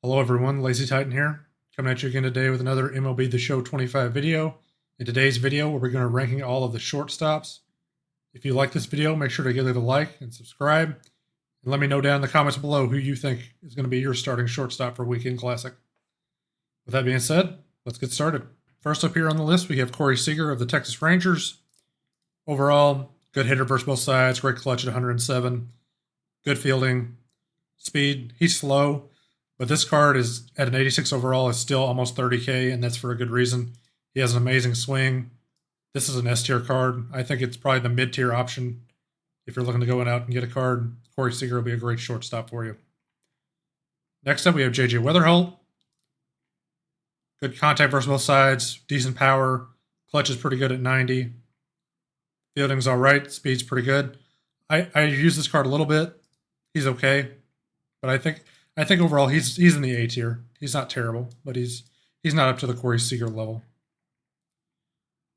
Hello everyone, Lazy Titan here, coming at you again today with another MLB The Show 25 video. In today's video, we're going to be ranking all of the shortstops. If you like this video, make sure to give it a like and subscribe, and let me know down in the comments below who you think is going to be your starting shortstop for Weekend Classic. With that being said, let's get started. First up here on the list, we have Corey Seager of the Texas Rangers. Overall, good hitter versus both sides, great clutch at 107, good fielding, speed. He's slow. But this card is at an 86 overall, is still almost 30K, and that's for a good reason. He has an amazing swing. This is an S tier card. I think it's probably the mid tier option. If you're looking to go out and get a card, Corey Seager will be a great shortstop for you. Next up, we have JJ Weatherholt. Good contact versus both sides, decent power. Clutch is pretty good at 90. Fielding's all right. Speed's pretty good. I use this card a little bit. He's okay, but I think overall he's in the A tier. He's not terrible, but he's not up to the Corey Seager level.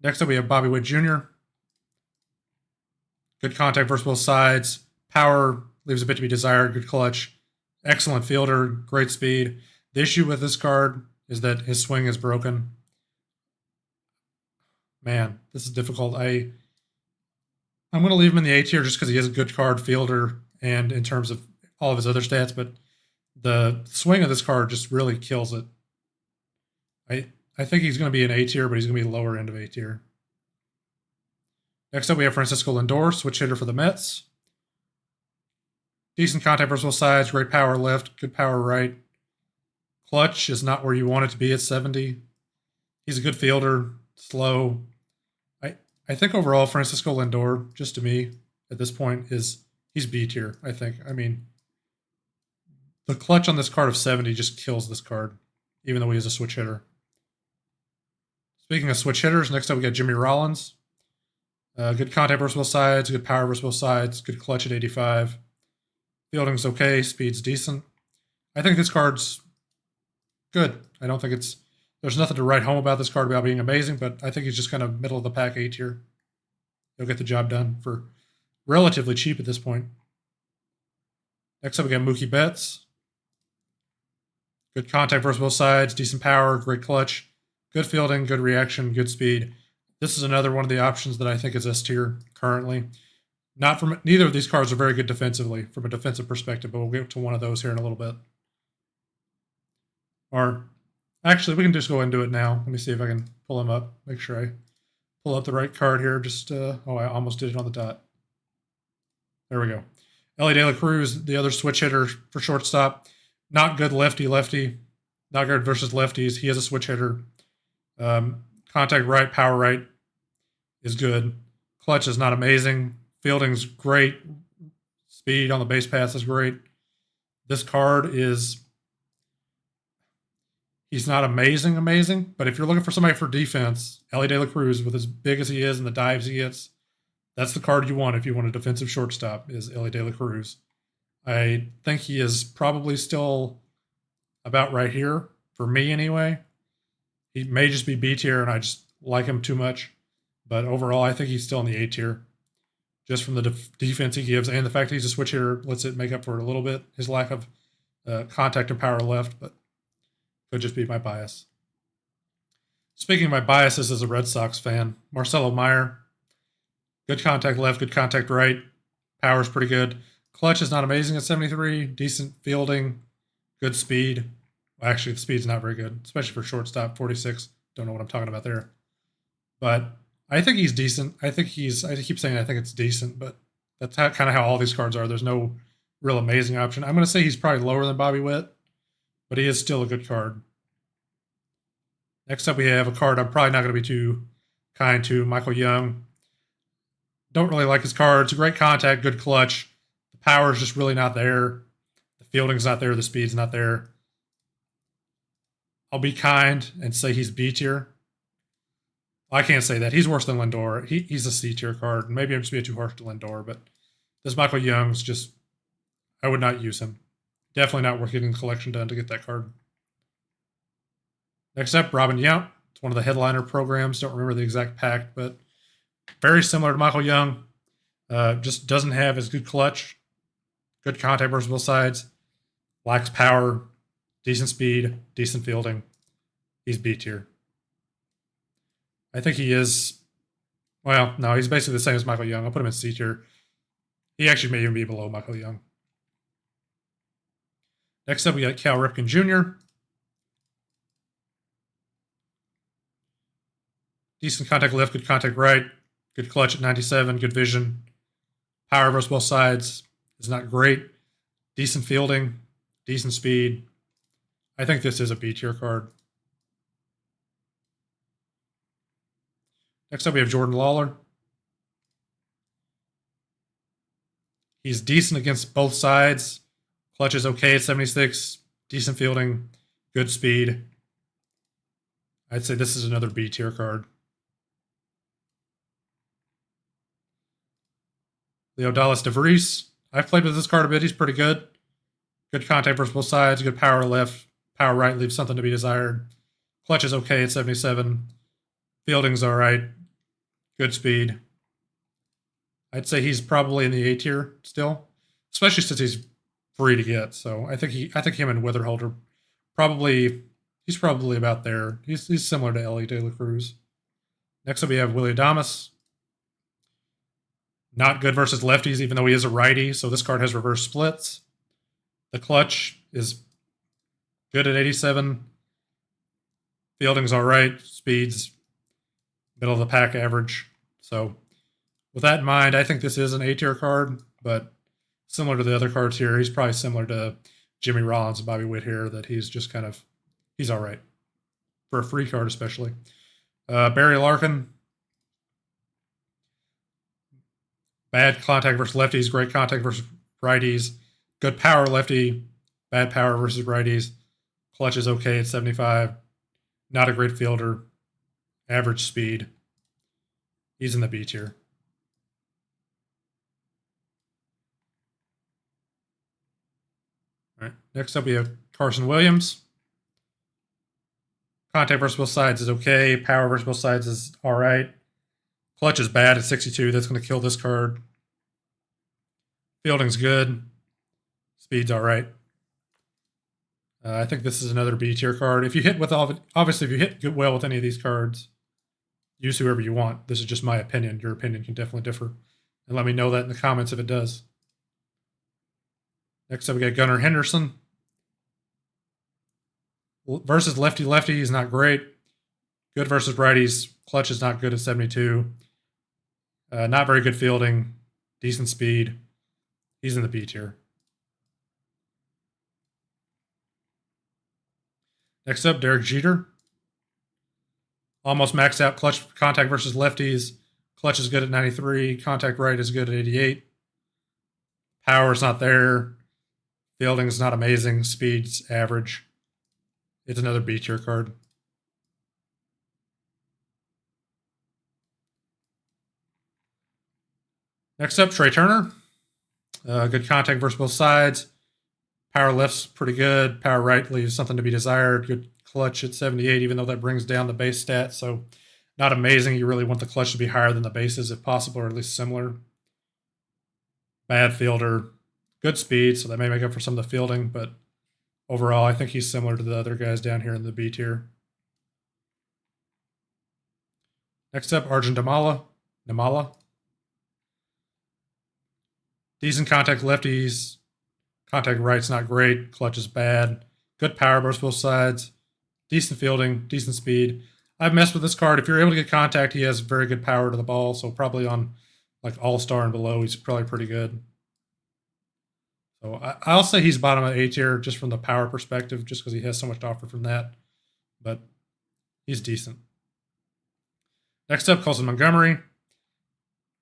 Next up, we have Bobby Witt Jr. Good contact versus both sides. Power leaves a bit to be desired. Good clutch. Excellent fielder. Great speed. The issue with this card is that his swing is broken. Man, this is difficult. I'm going to leave him in the A tier just because he is a good card fielder and in terms of all of his other stats, but the swing of this card just really kills it. I think he's going to be an A tier, but he's going to be lower end of A tier. Next up, we have Francisco Lindor, switch hitter for the Mets. Decent contact versus both sides, great power left, good power right. Clutch is not where you want it to be at 70. He's a good fielder, slow. I think overall, Francisco Lindor, just to me, at this point, he's B tier, I think. I mean, the clutch on this card of 70 just kills this card, even though he is a switch hitter. Speaking of switch hitters, next up we got Jimmy Rollins. Good contact versus both sides, good power versus both sides, good clutch at 85. Fielding's okay, speed's decent. I think this card's good. I don't think there's nothing to write home about this card about being amazing, but I think he's just kind of middle of the pack A tier. He'll get the job done for relatively cheap at this point. Next up we got Mookie Betts. Good contact versus both sides, decent power, great clutch, good fielding, good reaction, good speed. This is another one of the options that I think is S tier currently. Neither of these cards are very good defensively from a defensive perspective, but we'll get to one of those here in a little bit. Or actually, we can just go into it now. Let me see if I can pull him up. Make sure I pull up the right card here. I almost did it on the dot. There we go. Elly De La Cruz, the other switch hitter for shortstop. Not good lefty. Not good versus lefties. He is a switch hitter. Contact right, power right is good. Clutch is not amazing. Fielding's great. Speed on the base pass is great. This card he's not amazing, but if you're looking for somebody for defense, Elly De La Cruz, with as big as he is and the dives he gets, that's the card you want if you want a defensive shortstop, is Elly De La Cruz. I think he is probably still about right here, for me anyway. He may just be B tier, and I just like him too much. But overall, I think he's still in the A tier. Just from the defense he gives, and the fact that he's a switch hitter lets it make up for it a little bit. His lack of contact and power left, but could just be my bias. Speaking of my biases as a Red Sox fan, Marcelo Meyer. Good contact left, good contact right. Power's pretty good. Clutch is not amazing at 73. Decent fielding, good speed. Well, actually, the speed's not very good, especially for shortstop, 46. Don't know what I'm talking about there. But I think he's decent. I keep saying I think it's decent, but that's kind of how all these cards are. There's no real amazing option. I'm going to say he's probably lower than Bobby Witt, but he is still a good card. Next up, we have a card I'm probably not going to be too kind to, Michael Young. Don't really like his cards. Great contact, good clutch. The power is just really not there. The fielding's not there. The speed's not there. I'll be kind and say he's B tier. I can't say that. He's worse than Lindor. He's a C tier card. Maybe I'm just being too harsh to Lindor, but this Michael Young's just, I would not use him. Definitely not worth getting the collection done to get that card. Next up, Robin Yount. It's one of the headliner programs. Don't remember the exact pack, but very similar to Michael Young. Just doesn't have as good clutch, good contact versus both sides, lacks power, decent speed, decent fielding. He's B tier. I think he is, well, no, he's basically the same as Michael Young. I'll put him in C tier. He actually may even be below Michael Young. Next up, we got Cal Ripken Jr. Decent contact left, good contact right, good clutch at 97, good vision. Power versus both sides is not great. Decent fielding, decent speed. I think this is a B tier card. Next up, we have Jordan Lawler. He's decent against both sides. Clutch is okay at 76. Decent fielding, good speed. I'd say this is another B tier card. Leodalis DeVries. I've played with this card a bit. He's pretty good. Good contact versus both sides. Good power left. Power right leaves something to be desired. Clutch is okay at 77. Fielding's all right. Good speed. I'd say he's probably in the A tier still, especially since he's free to get. So I think him and Witherholder he's probably about there. He's similar to Ellie De La Cruz. Next up we have Willy Adames. Not good versus lefties, even though he is a righty. So this card has reverse splits. The clutch is good at 87. Fielding's all right. Speed's middle of the pack average. So with that in mind, I think this is an A tier card, but similar to the other cards here, he's probably similar to Jimmy Rollins and Bobby Witt here, that he's just he's all right. For a free card especially. Barry Larkin. Bad contact versus lefties, great contact versus righties. Good power lefty, bad power versus righties. Clutch is okay at 75. Not a great fielder. Average speed. He's in the B tier. All right. Next up, we have Carson Williams. Contact versus both sides is okay. Power versus both sides is all right. Clutch is bad at 62. That's going to kill this card. Fielding's good. Speed's all right. I think this is another B tier card. If you hit with obviously, if you hit well with any of these cards, use whoever you want. This is just my opinion. Your opinion can definitely differ. And let me know that in the comments if it does. Next up, we got Gunnar Henderson. Versus lefty, he's not great. Good versus righties. Clutch is not good at 72. Not very good fielding. Decent speed. He's in the B tier. Next up, Derek Jeter. Almost maxed out clutch contact versus lefties. Clutch is good at 93. Contact right is good at 88. Power's not there. Fielding's not amazing. Speed's average. It's another B tier card. Next up, Trey Turner. Good contact versus both sides. Power left's pretty good. Power right leaves something to be desired. Good clutch at 78, even though that brings down the base stats. So not amazing. You really want the clutch to be higher than the bases if possible, or at least similar. Bad fielder. Good speed, so that may make up for some of the fielding. But overall, I think he's similar to the other guys down here in the B tier. Next up, Arjun Namala. Decent contact lefties. Contact right's not great. Clutch is bad. Good power versus both sides. Decent fielding. Decent speed. I've messed with this card. If you're able to get contact, he has very good power to the ball. So probably on like all-star and below, he's probably pretty good. So I'll say he's bottom of A tier just from the power perspective, just because he has so much to offer from that. But he's decent. Next up, Colson Montgomery.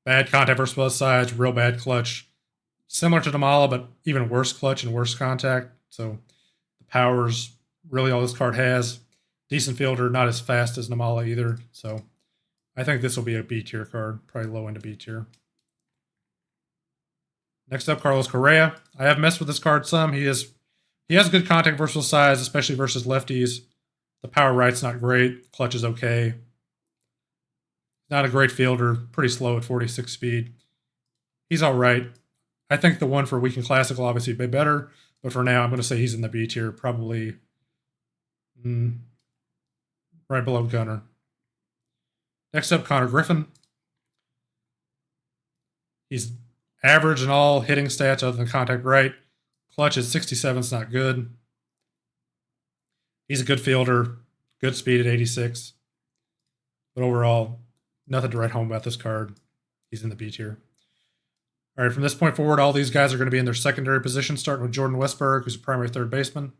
Bad contact versus both sides. Real bad clutch. Similar to Namala, but even worse clutch and worse contact. So the power's really all this card has. Decent fielder, not as fast as Namala either. So I think this will be a B tier card, probably low end of B tier. Next up, Carlos Correa. I have messed with this card some. He has good contact versus both sides, especially versus lefties. The power right's not great. Clutch is okay. Not a great fielder. Pretty slow at 46 speed. He's all right. I think the one for Weekend Classic will obviously be better, but for now, I'm going to say he's in the B tier, probably Right below Gunner. Next up, Connor Griffin. He's average in all hitting stats other than contact right. Clutch is 67, it's not good. He's a good fielder, good speed at 86. But overall, nothing to write home about this card. He's in the B tier. All right, from this point forward, all these guys are going to be in their secondary position, starting with Jordan Westberg, who's a primary third baseman.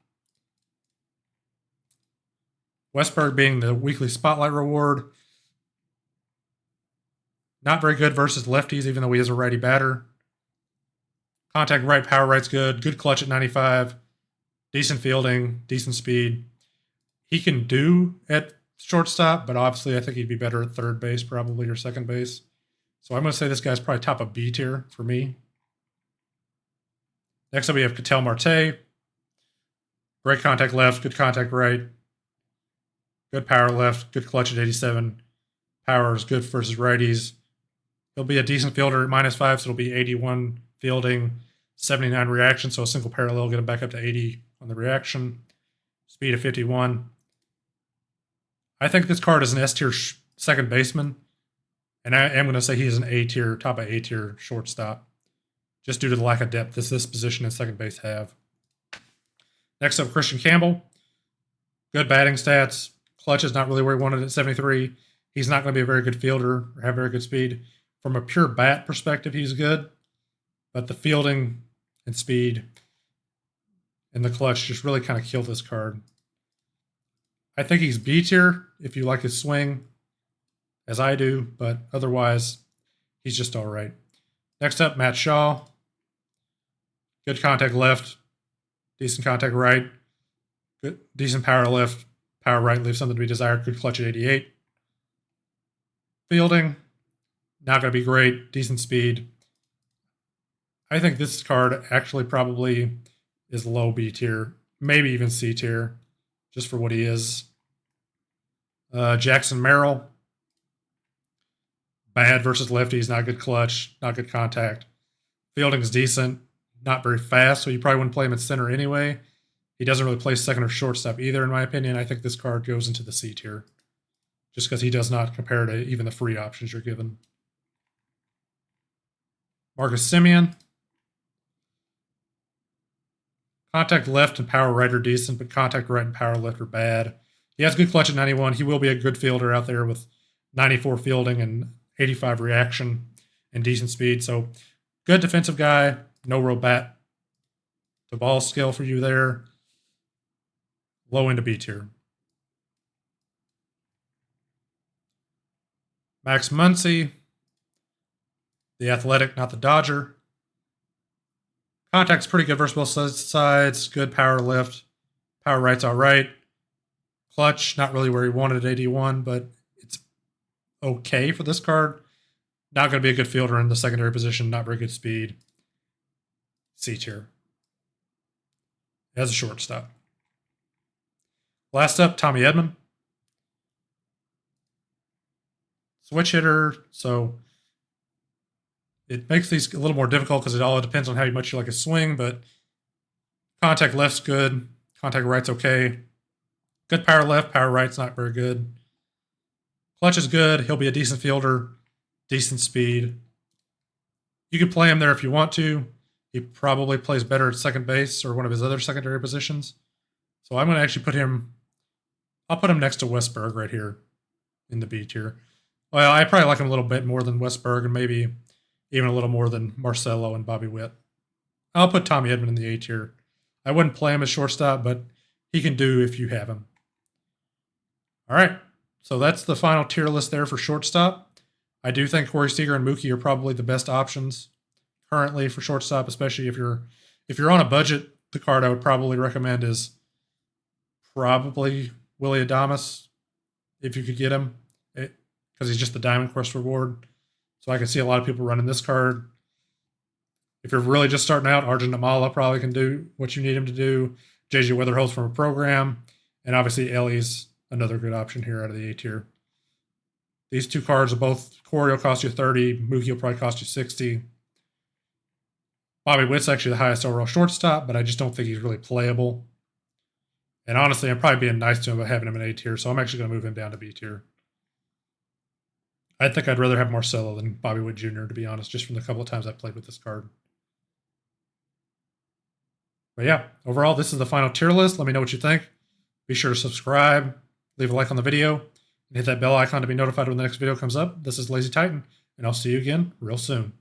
Westberg being the weekly spotlight reward. Not very good versus lefties, even though he is a righty batter. Contact right, power right's good. Good clutch at 95. Decent fielding, decent speed. He can do at shortstop, but obviously I think he'd be better at third base probably or second base. So I'm going to say this guy's probably top of B tier for me. Next up we have Ketel Marte. Great contact left, good contact right. Good power left, good clutch at 87. Power is good versus righties. He'll be a decent fielder at -5, so it'll be 81 fielding, 79 reaction, so a single parallel, get him back up to 80 on the reaction. Speed of 51. I think this card is an S tier second baseman, and I am going to say he's an A tier, top of A tier shortstop, just due to the lack of depth this position and second base have. Next up, Christian Campbell. Good batting stats. Clutch is not really where he wanted at 73. He's not going to be a very good fielder or have very good speed. From a pure bat perspective, he's good, but the fielding and speed and the clutch just really kind of kill this card. I think he's B tier if you like his swing, as I do, but otherwise, he's just all right. Next up, Matt Shaw. Good contact left, decent contact right, good, decent power left, power right leaves something to be desired, good clutch at 88. Fielding, not going to be great, decent speed. I think this card actually probably is low B tier, maybe even C tier, just for what he is. Jackson Merrill. Bad versus lefties, not good clutch, not good contact. Fielding's decent, not very fast, so you probably wouldn't play him at center anyway. He doesn't really play second or shortstop either, in my opinion. I think this card goes into the C tier, just because he does not compare to even the free options you're given. Marcus Semien. Contact left and power right are decent, but contact right and power left are bad. He has good clutch at 91. He will be a good fielder out there with 94 fielding and 85 reaction and decent speed. So good defensive guy, no real bat to ball skill for you there. Low into B tier. Max Muncy, the athletic, not the Dodger. Contact's pretty good versus both sides. Good power lift. Power right's all right. Clutch, not really where he wanted at 81, but it's okay for this card. Not going to be a good fielder in the secondary position. Not very good speed. C tier. As a shortstop. Last up, Tommy Edman. Switch hitter, so it makes these a little more difficult because it all depends on how much you like a swing, but contact left's good. Contact right's okay. Good power left, power right's not very good. Clutch is good. He'll be a decent fielder, decent speed. You can play him there if you want to. He probably plays better at second base or one of his other secondary positions. So I'm going to actually put him, I'll put him next to Westberg right here in the B tier. Well, I probably like him a little bit more than Westberg and maybe even a little more than Marcelo and Bobby Witt. I'll put Tommy Edman in the A tier. I wouldn't play him as shortstop, but he can do if you have him. All right, so that's the final tier list there for shortstop. I do think Corey Seager and Mookie are probably the best options currently for shortstop, especially if you're on a budget. The card I would probably recommend is probably Willy Adames, if you could get him, because he's just the Diamond Quest reward. So I can see a lot of people running this card. If you're really just starting out, Arjun Amala probably can do what you need him to do. JJ Weatherholtz from a program. And obviously Ellie's another good option here out of the A tier. These two cards are both, Corey will cost you 30, Mookie will probably cost you 60. Bobby Witt's actually the highest overall shortstop, but I just don't think he's really playable. And honestly, I'm probably being nice to him by having him in A tier, so I'm actually going to move him down to B tier. I think I'd rather have Marcelo than Bobby Witt Jr., to be honest, just from the couple of times I played with this card. But yeah, overall, this is the final tier list. Let me know what you think. Be sure to subscribe, leave a like on the video, and hit that bell icon to be notified when the next video comes up. This is Lazy Titan, and I'll see you again real soon.